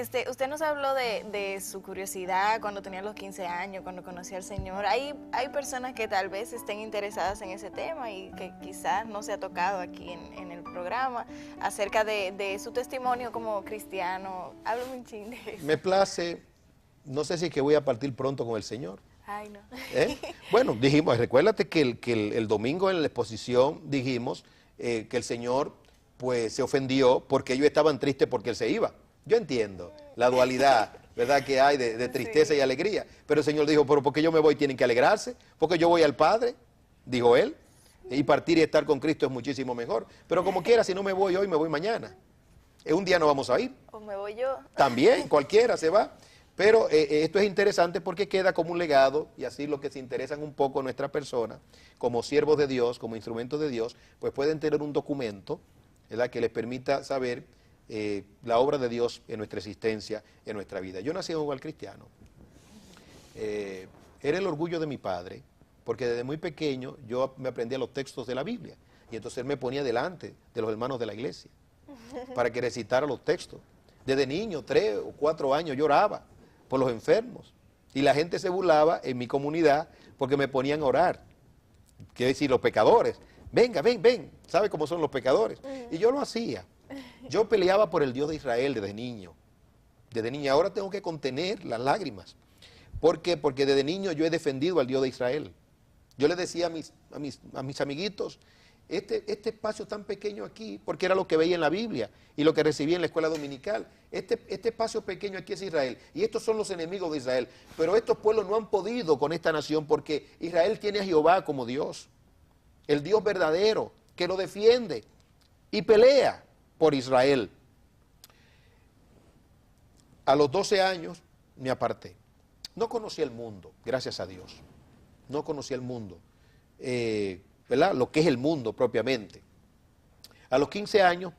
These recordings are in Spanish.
Usted nos habló de su curiosidad cuando tenía los 15 años, cuando conoció al Señor. Hay personas que tal vez estén interesadas en ese tema y que quizás no se ha tocado aquí en el programa, acerca de su testimonio como cristiano. Háblame un chin de eso. Me place, no sé si es que voy a partir pronto con el Señor. Ay, no. Bueno, dijimos, recuérdate que el domingo en la exposición dijimos que el Señor pues se ofendió porque ellos estaban tristes porque Él se iba. Yo entiendo la dualidad, ¿verdad?, que hay de tristeza Sí. y alegría. Pero el Señor dijo, pero porque yo me voy tienen que alegrarse, porque yo voy al Padre, dijo Él, y partir y estar con Cristo es muchísimo mejor. Pero como quiera, si no me voy hoy, me voy mañana. Un día no vamos a ir. O me voy yo. También, cualquiera se va. Pero esto es interesante porque queda como un legado, y así los que se interesan un poco en nuestra persona, como siervos de Dios, como instrumentos de Dios, pues pueden tener un documento, ¿verdad?, que les permita saber la obra de Dios en nuestra existencia, en nuestra vida. Yo nací en un hogar cristiano. Era el orgullo de mi padre, porque desde muy pequeño yo me aprendía los textos de la Biblia, y entonces él me ponía delante de los hermanos de la iglesia para que recitara los textos. Desde niño, 3 o 4 años, yo oraba por los enfermos, y la gente se burlaba en mi comunidad porque me ponían a orar. Quiere decir, los pecadores, venga, ven, ¿sabe cómo son los pecadores? Y yo lo hacía. Yo peleaba por el Dios de Israel desde niño. Desde niño. Ahora tengo que contener las lágrimas. ¿Por qué? Porque desde niño yo he defendido al Dios de Israel. Yo le decía a mis amiguitos, este espacio tan pequeño aquí, porque era lo que veía en la Biblia y lo que recibía en la escuela dominical. Este espacio pequeño aquí es Israel, y estos son los enemigos de Israel. Pero estos pueblos no han podido con esta nación porque Israel tiene a Jehová como Dios, el Dios verdadero, que lo defiende y pelea por Israel. A los 12 años me aparté. No conocía el mundo, gracias a Dios. No conocía el mundo, ¿verdad?, lo que es el mundo propiamente. A los 15 años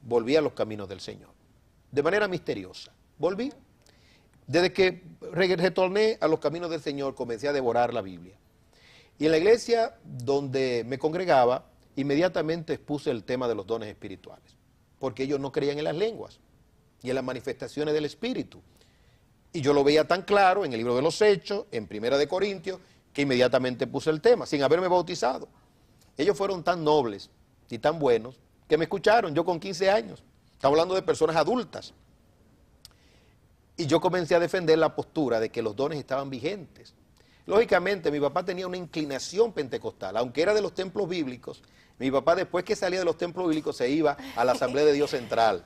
volví a los caminos del Señor, de manera misteriosa. Volví. Desde que retorné a los caminos del Señor, comencé a devorar la Biblia. Y en la iglesia donde me congregaba, inmediatamente expuse el tema de los dones espirituales, porque ellos no creían en las lenguas y en las manifestaciones del Espíritu. Y yo lo veía tan claro en el libro de los Hechos, en Primera de Corintios, que inmediatamente puse el tema, sin haberme bautizado. Ellos fueron tan nobles y tan buenos que me escucharon, yo con 15 años. Estamos hablando de personas adultas. Y yo comencé a defender la postura de que los dones estaban vigentes. Lógicamente, mi papá tenía una inclinación pentecostal, aunque era de los templos bíblicos. Mi papá, después que salía de los templos bíblicos, se iba a la Asamblea de Dios Central.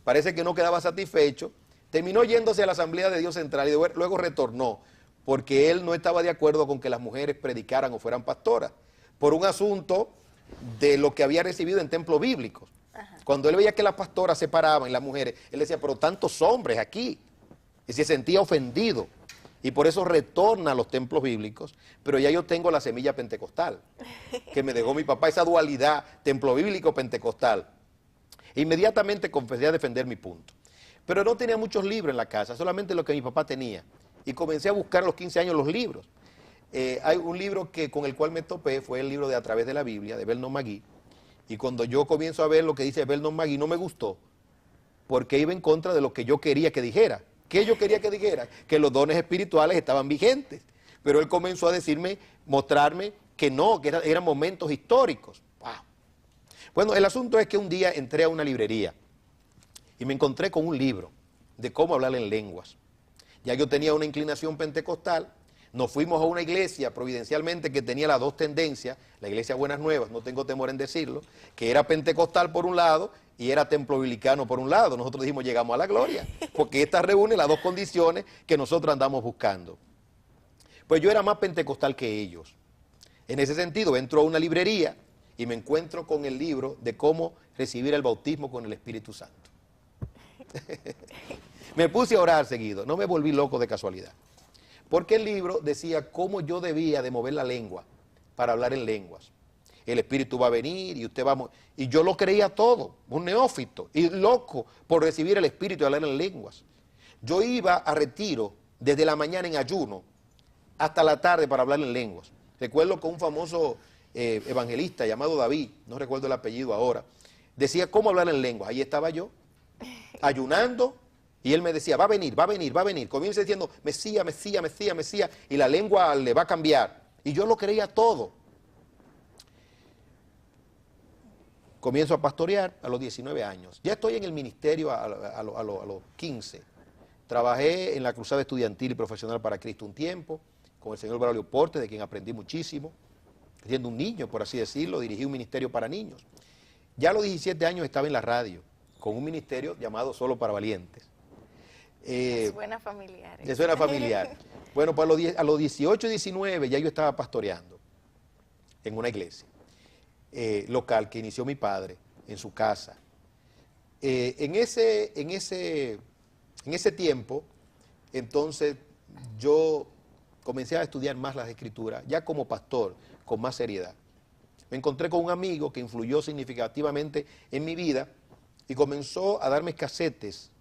Parece que no quedaba satisfecho, terminó yéndose a la Asamblea de Dios Central y luego retornó, porque él no estaba de acuerdo con que las mujeres predicaran o fueran pastoras, por un asunto de lo que había recibido en templos bíblicos. Cuando él veía que las pastoras se paraban y las mujeres, él decía, pero tantos hombres aquí, y se sentía ofendido. Y por eso retorna a los templos bíblicos, pero ya yo tengo la semilla pentecostal, que me dejó mi papá, esa dualidad templo bíblico pentecostal. Inmediatamente comencé a defender mi punto. Pero no tenía muchos libros en la casa, solamente lo que mi papá tenía. Y comencé a buscar a los 15 años los libros. Hay un libro con el cual me topé, fue el libro de A través de la Biblia, de Vernon McGee. Y cuando yo comienzo a ver lo que dice Vernon McGee, no me gustó, porque iba en contra de lo que yo quería que dijera. ¿Qué yo quería que dijera? Que los dones espirituales estaban vigentes. Pero él comenzó a decirme, mostrarme que no, que eran momentos históricos. ¡Wow! Bueno, el asunto es que un día entré a una librería y me encontré con un libro de cómo hablar en lenguas. Ya yo tenía una inclinación pentecostal, nos fuimos a una iglesia providencialmente que tenía las dos tendencias, la iglesia Buenas Nuevas, no tengo temor en decirlo, que era pentecostal por un lado y era templo biblicano por un lado. Nosotros dijimos, llegamos a la gloria, porque esta reúne las dos condiciones que nosotros andamos buscando. Pues yo era más pentecostal que ellos. En ese sentido, entro a una librería y me encuentro con el libro de cómo recibir el bautismo con el Espíritu Santo. Me puse a orar seguido, no me volví loco de casualidad. Porque el libro decía cómo yo debía de mover la lengua para hablar en lenguas. El Espíritu va a venir y usted va a... Y yo lo creía todo, un neófito y loco por recibir el Espíritu y hablar en lenguas. Yo iba a retiro desde la mañana en ayuno hasta la tarde para hablar en lenguas. Recuerdo que un famoso evangelista llamado David, no recuerdo el apellido ahora, decía cómo hablar en lenguas. Ahí estaba yo, ayunando Y él me decía, va a venir, va a venir, va a venir. Comienza diciendo, Mesías, Mesías, Mesías, Mesías, y la lengua le va a cambiar. Y yo lo creía todo. Comienzo a pastorear a los 19 años. Ya estoy en el ministerio a los 15. Trabajé en la Cruzada Estudiantil y Profesional para Cristo un tiempo, con el señor Braulio Porte, de quien aprendí muchísimo. Siendo un niño, por así decirlo, dirigí un ministerio para niños. Ya a los 17 años estaba en la radio, con un ministerio llamado Solo para Valientes. Suena familiar. Eso era familiar. Bueno, pues a los 18 y 19 ya yo estaba pastoreando en una iglesia local que inició mi padre en su casa. En ese tiempo, entonces, yo comencé a estudiar más las escrituras, ya como pastor, con más seriedad. Me encontré con un amigo que influyó significativamente en mi vida y comenzó a darme casetes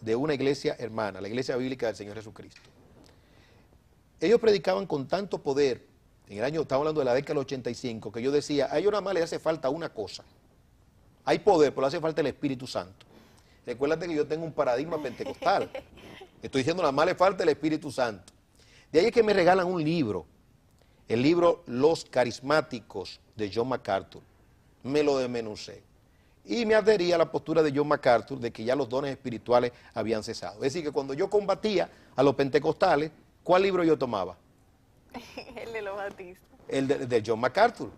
de una iglesia hermana, la Iglesia Bíblica del Señor Jesucristo. Ellos predicaban con tanto poder, en el año, estamos hablando de la década del 85, que yo decía, a ellos nada más les hace falta una cosa. Hay poder, pero le hace falta el Espíritu Santo. Recuérdate que yo tengo un paradigma pentecostal. Estoy diciendo, nada más le falta el Espíritu Santo. De ahí es que me regalan un libro, el libro Los Carismáticos de John MacArthur. Me lo desmenucé. Y me adherí a la postura de John MacArthur de que ya los dones espirituales habían cesado. Es decir, que cuando yo combatía a los pentecostales, ¿cuál libro yo tomaba? El de los bautistas. El de John MacArthur.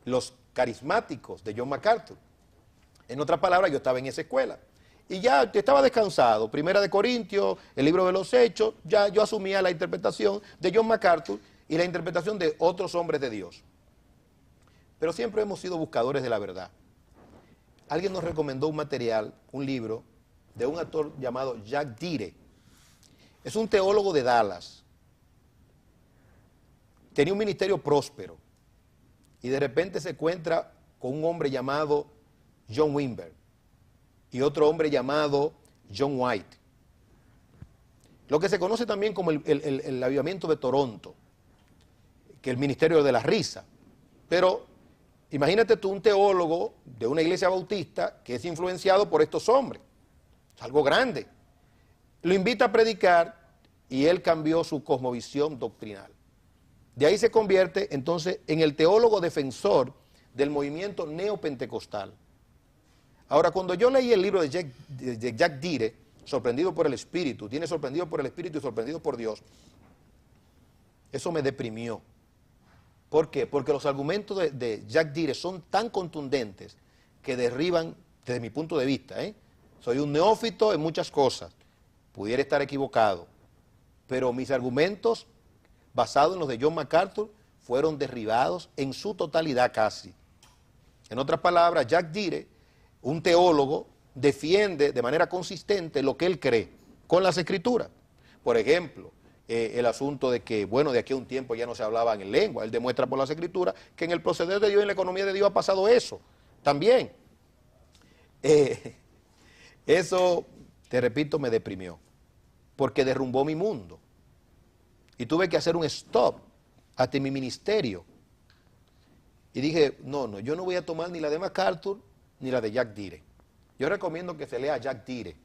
Los Carismáticos de John MacArthur. En otras palabras, yo estaba en esa escuela. Y ya estaba descansado. Primera de Corintios, el libro de los Hechos, ya yo asumía la interpretación de John MacArthur y la interpretación de otros hombres de Dios. Pero siempre hemos sido buscadores de la verdad. Alguien nos recomendó un material, un libro, de un autor llamado Jack Dire. Es un teólogo de Dallas. Tenía un ministerio próspero. Y de repente se encuentra con un hombre llamado John Wimber y otro hombre llamado John White. Lo que se conoce también como el avivamiento de Toronto, que es el ministerio de la risa. Pero imagínate tú un teólogo de una iglesia bautista que es influenciado por estos hombres. Es algo grande. Lo invita a predicar y él cambió su cosmovisión doctrinal. De ahí se convierte entonces en el teólogo defensor del movimiento neopentecostal. Ahora, cuando yo leí el libro de Jack Dire, Sorprendido por el Espíritu, tiene sorprendido por el Espíritu y sorprendido por Dios, eso me deprimió. ¿Por qué? Porque los argumentos de Jack Dire son tan contundentes que derriban, desde mi punto de vista, soy un neófito en muchas cosas, pudiera estar equivocado, pero mis argumentos basados en los de John MacArthur fueron derribados en su totalidad casi. En otras palabras, Jack Dire, un teólogo, defiende de manera consistente lo que él cree con las escrituras. Por ejemplo, el asunto de que, bueno, de aquí a un tiempo ya no se hablaban en lengua. Él demuestra por las escrituras que en el proceder de Dios, en la economía de Dios ha pasado eso también. Eso, te repito, me deprimió, porque derrumbó mi mundo. Y tuve que hacer un stop ante mi ministerio. Y dije, no, yo no voy a tomar ni la de MacArthur ni la de Jack Dire. Yo recomiendo que se lea Jack Dire.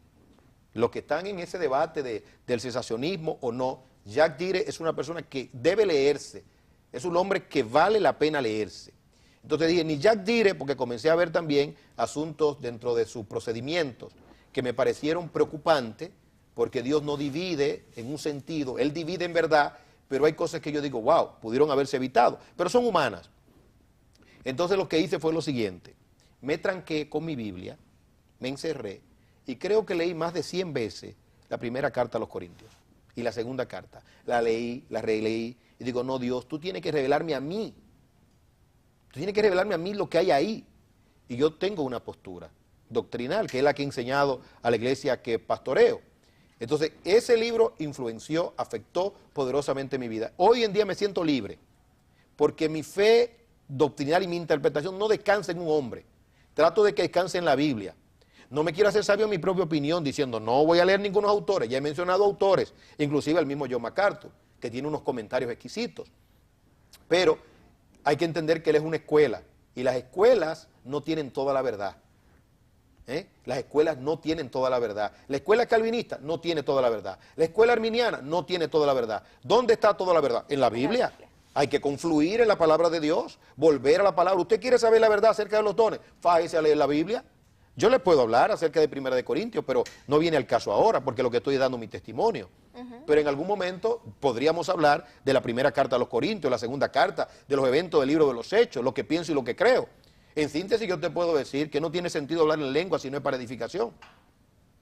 Los que están en ese debate del cesacionismo o no, Jack Dire es una persona que debe leerse. Es un hombre que vale la pena leerse. Entonces dije, ni Jack Dire, porque comencé a ver también asuntos dentro de sus procedimientos que me parecieron preocupantes, porque Dios no divide en un sentido, Él divide en verdad, pero hay cosas que yo digo, wow, pudieron haberse evitado, pero son humanas. Entonces lo que hice fue lo siguiente, me tranqué con mi Biblia, me encerré, y creo que leí más de 100 veces la primera carta a los Corintios, y la segunda carta, la leí, la releí, y digo, no Dios, tú tienes que revelarme a mí, lo que hay ahí, y yo tengo una postura doctrinal, que es la que he enseñado a la iglesia que pastoreo. Entonces, ese libro influenció, afectó poderosamente mi vida. Hoy en día me siento libre, porque mi fe doctrinal y mi interpretación no descansa en un hombre. Trato de que descanse en la Biblia. No me quiero hacer sabio en mi propia opinión, diciendo, no voy a leer ningunos autores. Ya he mencionado autores, inclusive el mismo John MacArthur, que tiene unos comentarios exquisitos. Pero hay que entender que él es una escuela, y las escuelas no tienen toda la verdad. Las escuelas no tienen toda la verdad. La escuela calvinista no tiene toda la verdad. La escuela arminiana no tiene toda la verdad. ¿Dónde está toda la verdad? En la Biblia. Hay que confluir en la palabra de Dios, volver a la palabra. ¿Usted quiere saber la verdad acerca de los dones? Fájese a leer la Biblia. Yo le puedo hablar acerca de 1 de Corintios, pero no viene al caso ahora, porque lo que estoy dando es mi testimonio. Pero en algún momento podríamos hablar de la primera carta a los Corintios, la segunda carta, de los eventos del libro de los Hechos, lo que pienso y lo que creo. En síntesis, yo te puedo decir que no tiene sentido hablar en lengua si no es para edificación.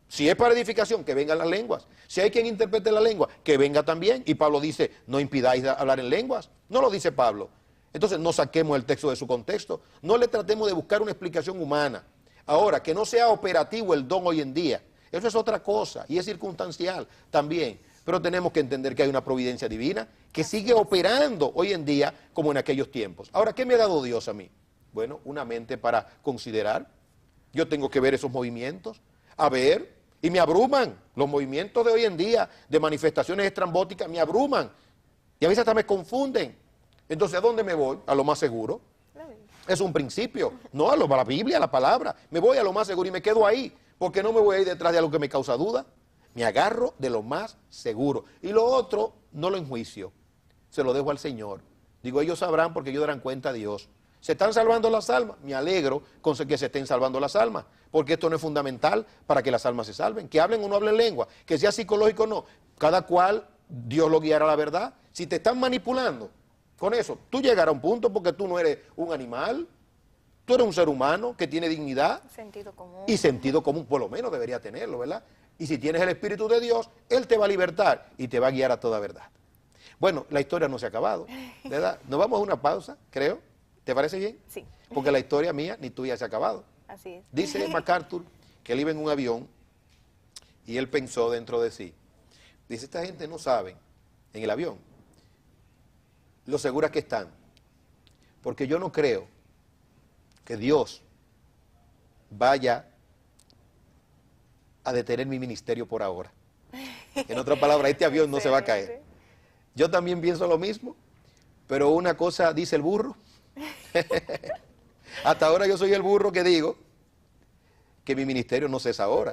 Si es para edificación, que vengan las lenguas. Si hay quien interprete la lengua, que venga también. Y Pablo dice, no impidáis hablar en lenguas. No lo dice Pablo. Entonces no saquemos el texto de su contexto. No le tratemos de buscar una explicación humana. Ahora, que no sea operativo el don hoy en día, eso es otra cosa y es circunstancial también. Pero tenemos que entender que hay una providencia divina que sigue operando hoy en día como en aquellos tiempos. Ahora, ¿qué me ha dado Dios a mí? Bueno, una mente para considerar. Yo tengo que ver esos movimientos, a ver, y me abruman. Los movimientos de hoy en día, de manifestaciones estrambóticas, me abruman. Y a veces hasta me confunden. Entonces, ¿a dónde me voy? A lo más seguro. Es un principio, no a la Biblia, a la palabra. Me voy a lo más seguro y me quedo ahí, porque no me voy a ir detrás de algo que me causa duda. Me agarro de lo más seguro. Y lo otro, no lo enjuicio, se lo dejo al Señor. Digo, ellos sabrán porque ellos darán cuenta a Dios. ¿Se están salvando las almas? Me alegro con que se estén salvando las almas, porque esto no es fundamental para que las almas se salven. Que hablen o no hablen lengua, que sea psicológico o no. Cada cual, Dios lo guiará a la verdad. Si te están manipulando, con eso, tú llegarás a un punto porque tú no eres un animal, tú eres un ser humano que tiene dignidad. Sentido común. Y sentido común, por lo menos debería tenerlo, ¿verdad? Y si tienes el Espíritu de Dios, Él te va a libertar y te va a guiar a toda verdad. Bueno, la historia no se ha acabado, ¿verdad? Nos vamos a una pausa, creo. ¿Te parece bien? Sí. Porque la historia mía ni tuya se ha acabado. Así es. Dice MacArthur que él iba en un avión y él pensó dentro de sí. Dice, esta gente no sabe en el avión lo seguras que están, porque yo no creo que Dios vaya a detener mi ministerio por ahora. En otras palabras, este avión no se va a caer. Yo también pienso lo mismo, pero una cosa dice el burro. Hasta ahora yo soy el burro que digo que mi ministerio no cesa ahora.